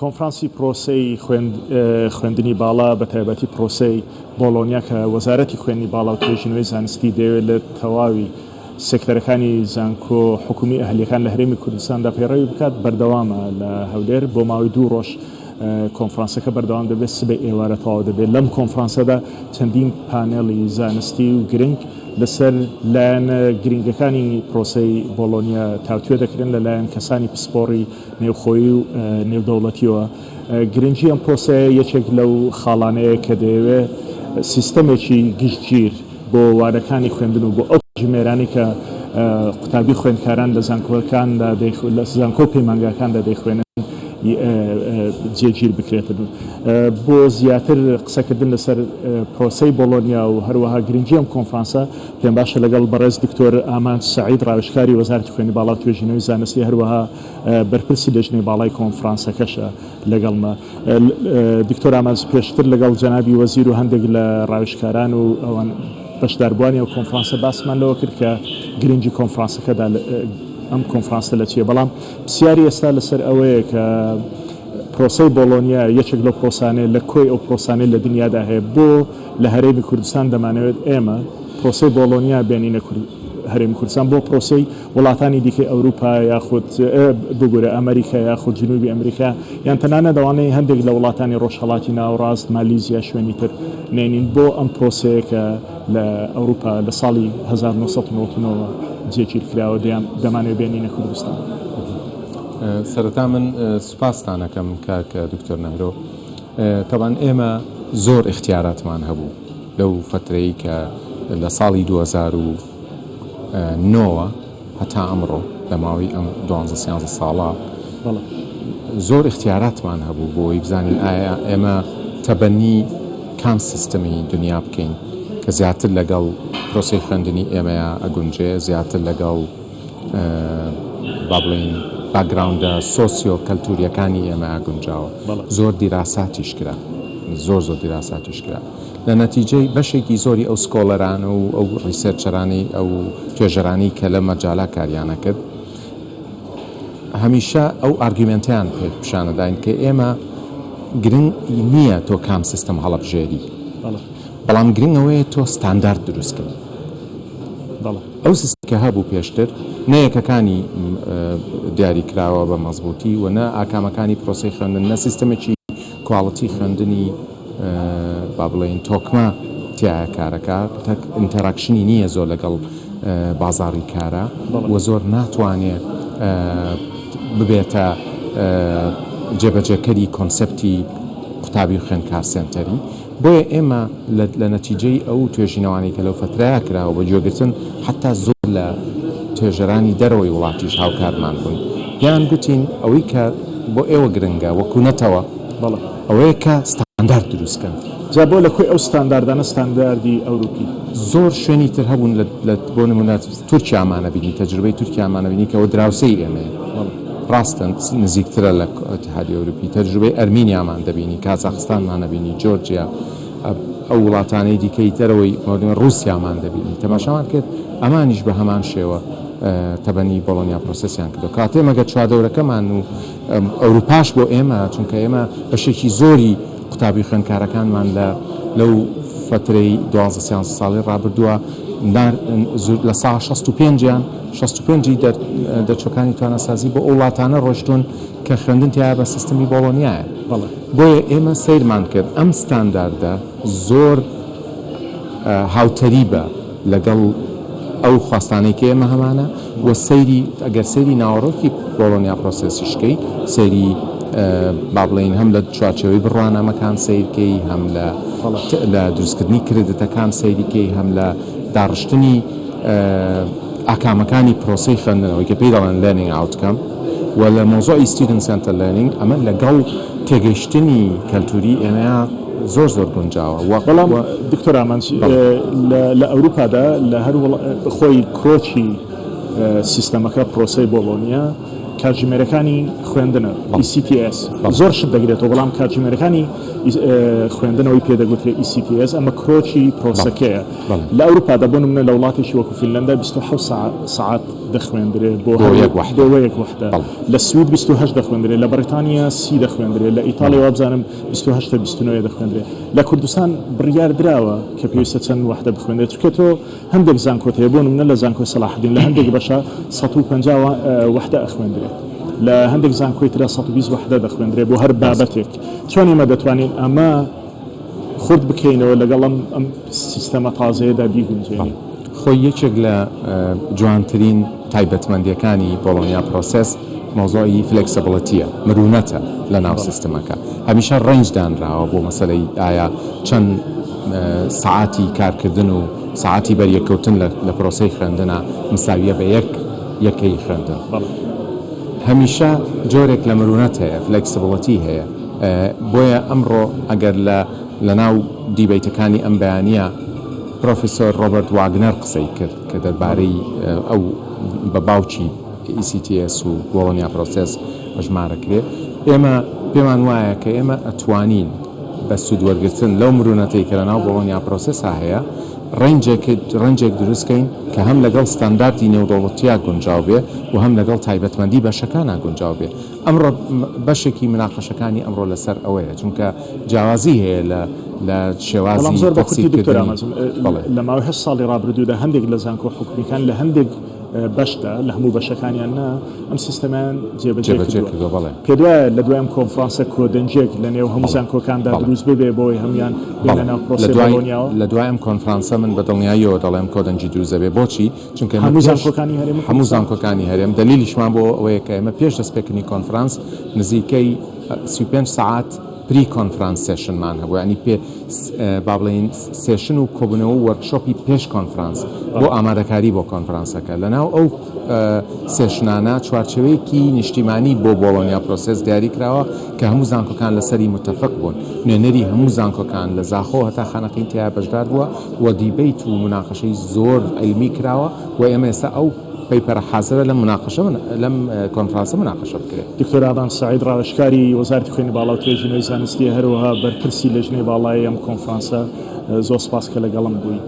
کۆنفرانسی پرۆسەی خوێندنی باڵا بە تایبەتی پرۆسەی بۆلۆنیا کە وەزارەتی خوێندنی باڵا و توێژینەوەی زانستی دەوێت لە تەواوی سێکتەرەکانی زانکۆ حکومی ئەهلیەکان لە هەرێمی کوردستاندا پەیڕەوی بکات بەردەوامە لە هەولێر بۆ ماوەی 2 ڕۆژ کۆنفرانسەکە بەردەوام دەبێت سبەی ئێوارە تەواو دەبێت لەم کۆنفرانسەدا چەندین پانێڵی زانستی و گرنگ لەسەر لایەن گرنگەکانی پرۆسەی بۆلۆنیا تاوتوێ دەکرێن لەلایەن کەسانی پسپۆڕی نێوخۆیی و نێودەوڵەتیەوە. گرنگی ئەم پرۆسەیە یەکێک لەو خاڵانەیە کە دەیەوێت سیستەمێکی گشتگیر بۆ وارەکانی خوێندن و بۆ ئەو ژمێرانی کە قوتابی خوێندکاران لە زانکۆکاندا لە زانکۆ پەیمانگاکاندا دەیخوێنن جێگیر بکرێتن بۆ زیاتر قسەکردن لەسەر پرۆسەی بۆلۆنیا و هەروەها گرنگی ئەم کۆنفرانسە پێم باشە لەگەڵ بەڕێز دکتۆر ئامان سەعید ڕاوشکاری وەزارەتی خوێندنی باڵا و توێژینەوەی زانستی هەروەها بەرپرسی لەژنەی باڵای کۆنفرانسەکەشە لەگەڵمە. دکتۆر ئامان پێشتر لەگەڵ جەنابی وەزیر و هەندێک لە ڕاوشکاران و ئەوان بەشداربووانی و کۆنفرانسە باسمان لەوە کرد کە گرنگی کۆنفرانسەکەدا ئەم کۆنفرانسە لە چیە، بەڵام پرسیاری ئێستا لەسەر ئەوەیە کە پرۆسەی بۆلۆنیا یەکێک لە پرۆسانەیە لە کۆی ئەو پرۆسانەی لە دنیادا هەیە بۆ لە هەرێمی کوردستان دەمانەوێت ئێمە پرۆسەی بۆلۆنیا بێنینە هەرێمی کوردستان بۆ پرۆسەی وڵاتانی دیکەی ئەوروپا یاخود بگورە ئەمریکا یاخود جنوبی ئەمریکا یان تەنانەت دەوانەیە هەندێک لە وڵاتانی ڕۆژهەڵاتی ناوەڕاست مالیزیا شوێنی تر نێنین بۆ ئەم پرۆسەیە کە لە ئەوروپا لە ساڵی 1990ەوە جێگیر کراوە دەمانێت بێنینە کوردستان. سەرەتا من سوپاستان دەکەم کاکە دکتۆر نەهرۆ. تەبان ئێمە زۆر اختیاراتمان هەبوو لەو فترەی کە لە ساڵی 2009 هەتا ئەمڕۆ لە ماوەی ئەم 12 ساڵە زۆر اختیاراتمان هەبوو بۆی بزانین ئایا ئێمە تەبەنی کام سیستەمی دنیا بکەین کە زیاتر لەگەڵ پرۆسەی خوێندنی ئێمەیە ئەگونجێ، زیاتر لەگەڵ با بڵێین باگراوندە سۆسیۆ کەلتوریەکانی ئێمە ئاگونجاوە. زۆر دیراساتیش کرا، زۆر دیراساتیش کرا. لە نەتیجەی بەشێکی زۆری ئەو سکۆلەرانە و ئەو ریسێرچەرانی ئەو توێژەرانی کە لە مەجالا کاریانە کرد هەمیشە ئەو ئارگومنتیان پیشانەداین کە ئێمە گرنگ نییە تۆ کام سیستەم هەڵەبژێری، بەڵام گرنگەوەیە تۆ ستاندارد دروستکەی. ئەو سیستەمی کە هەبوو پێشتر نەیەکەکانی دیاری کراوە بە مەزبوطی و نە ئاکامەکانی پرۆسەی خوێندن، نە سیستەمێکی کواڵیتی خوێندنی با بڵێین تۆکمە تایە کارەکە، ئینتەراکشنی نییە زۆر لەگەڵ بازاڕی کارە و زۆر ناتوانێت ببێتە جێبەجێکەری کۆنسەپتی قوتابی خوێندکار سنتەری. بۆیە ئێمە لە نەتیجەی ئەو توێژینەوانی کە لەو فترەیە کراوە بە جۆگرتن حتا زۆر لە توێژەرانی دەرەوەی وڵاتیش هاوکارمان بوون، پیان گوتین ئەوەی کە بۆ ئێوە گرنگە وەکوونەتەوە ئەوەیە کە ستاندارد دروستکەن. جا بۆ لەکوێ ئەو ستانداردانە ستانداردی ئەوروپی زۆر شوێنی تر هەبوون بۆ نمونە تورکیامانە بینی، تەجربەی تورکیامانە بینی کەەوە دراوسەی ئێمە ڕاستن نزیکترە لە ئەتحادیە ئەوروپی، تەجربەی ئەرمینیامان دەبینی، کازاخستانمان دەبینی، جۆرجیا، ئەو وڵاتانەی دیکەی تەرەوەی رووسیامان دەبینی. تەماشامان کرد ئەمانیش بە هەمان شێوە تەبەنی بۆلۆنیا پرۆسەسیان کردو. کاتێ مەگە چوادەورەکەمان و ئەوروپاش بۆ ئێمە، چونکە ئێمە بەشێکی زۆری قوتابی خوێندکارەکانمان لەو فترەی 12 ساڵی ڕابردووە لە ساڵ 65 دەرچۆکانی توانەسازی بۆ وڵاتانە ڕۆشتون کە خوێندن تایە بە سیستەمی بۆلۆنیایە. بۆیە ئێمە سیرمان کرد ئەم ستانداردە زۆر هاوتەری بە لەگەڵ ئەو خواستانەی کە ئێمە هەمانە و ئەگەر سەیری ناوەڕۆکی بۆلۆنیا پرۆسێسیشکەی سەیری با بڵێین هەم لە چوارچێوەی بڕوانامەکان سیرکەی، هەم لە دروستکردنی کردەتەکان سیریکەی، هەم لە داڕشتنی ئاکامەکانی پرۆسەی خوێندنەوەی کە پێی دەڵێن لێرنینگ ئاوتکەم و لە مۆزۆی ستودنت سنتەر لێرنینگ ئەمە لەگەڵ تێگەیشتنی کەلتوری ئێمەیە زۆر گونجاوە. بەڵام دکتۆر ئامان لە ئەوروپادا لە هەر خۆی کرۆچی سیستەمەکە پرۆسەی بۆلۆنیا کاتژمێرەکانی خوێندنە ECTS زۆر شت دەگرێتەوە بەڵام کاتژمێرەکانی خوێندنەوەی پێدەگوترێت ECTS ئەمە کرۆچی پرۆسەکەیە لە ئەوروپادا بۆ نمونە لە وڵاتێکی وەکو فینلەندا 27 ساعات دەخوێندرێت بۆ یەک وەحدە لە سوید 28 دەخوێندرێت لە بەریتانیا 30 دەخوێندرێت لە ئیتالیا وابزانم 28 تا 29 دەخوێندرێت لە کوردستان بڕیار درراوە کە پێویستە چەند وەحدە بخوێندرێت چونکە تۆ هەندێک زانکۆت هەیە بۆ نمونە لە زانکۆی سەلاحدین لە هەندێک بەشە 150 وەحدە ئەخوێندرێت لە هەندێک زانکۆی ترە 120 وەحدە دەخوێندرێت بۆ هەر بابەتێک چۆن ئێمە دەتوانین ئەمە خورد بکەینەوە لەگەڵ ئەم سیستەمە تازەیەدا بیگونجێنین خۆی یەکێک لە جوانترین تایبەتمەندیەکانی بۆڵۆنیا پرۆسس مۆزۆی فلکسبڵەتیە مرونەتە لە ناو سیستەمەکە هەمیشە ڕێنجدانراوە بۆ مەسەلەی ئایا چەند ساعاتی کارکردن و ساعاتی بەریەکەوتن لە پرۆسەی خوێندنە مساویە بە یەکەی خوێندن هەمیشە جۆرێک لە مرونەت هەیە فلکسبڵەتی هەیە بۆیە ئەمڕۆ ئەگەر لە ناو دیبیتەکانی ئەم بەیانیە پرۆفیسۆر ڕۆبەرت واگنەر قسەی کرد کە دەربارەی ئەو بە باوکی ECTS و بۆڵۆنیا پرۆسس بەژمارەکرێت ئێمە پێمان وایە کە ئێمە ئەتوانین بە سوودوەرگرتن لەو مرونەتەی کە لە ناو بۆڵۆنیا پرۆسسا هەیە ڕەنجێک دروستکەین کە هەم لەگەڵ ستانداردی نێودەوڵەتیە گونجاو بێ و هەم لەگەڵ تایبەتمەندی بەشەکانە گونجاو بێ ئەمڕۆ بەشێکی مناقەشەکانی ئەمڕۆ لەسەر ئەوەیە چونکە جیاوازی هەیە لە شێوازی تەفسیرکردن لە ماوەی 8 ساڵی ڕابردوودا هەندێک لە زانکۆ حکومیەکان لە هەندێک بەشدا لە هەموو بەشەکانیان ئەم سیستەمان جێبەجێ کردووە پێ دوایە لە دوایم کۆنفرانسە کۆدەنجێک لە نێو هەموو زانکۆکاندا دروست ببێ بۆی هەمویان بێنە ناو پرۆسەی بۆڵۆنیاوە لە دوایم کۆنفرانسە من بەدڵنیاییەوە دەڵێم کۆدەنجی دروست دەبێ بۆچی چونکە هەموو زانکۆکانی هەرێم دلیلیشمان بۆ ئەوەیە کە ئێمە پێش دەستپێکردنی کۆنفرانس نزیکەی 35 ساعات پری کۆنفرانس سێشنمان هەبوو ینی پێ با بڵێن سێشن و کۆبوونەوە وەرکشۆپی پێش کۆنفرانس بۆ ئامادەکاری بۆ کۆنفرانسەکە لەناو ئەو سێشنانە چوارچێوەیەکی نیشتیمانی بۆ بۆڵۆنیا پرۆسس دیاری کراوە کە هەموو زانکۆکان لەسەری متفق بوون نوێنەری هەموو زانکۆکان لە زاخۆ هەتا خانەقین تیا بەشدار بووە و دیبیت و مناقەشەی زۆر علمی کراوە و ئێمە ئێستا ئەو پەیپەرە حازرە لەم کۆنفرانسە مناقەشە بکرێت دکتۆر ئامان سەعید ڕاوێژکاری وەزارەتی خوێنی باڵا و توێژینەوەی زانستی هەروەها بەرپرسی لەژنەی باڵای ئەم کۆنفرانسە زۆر سپاس کە لەگەڵم بووی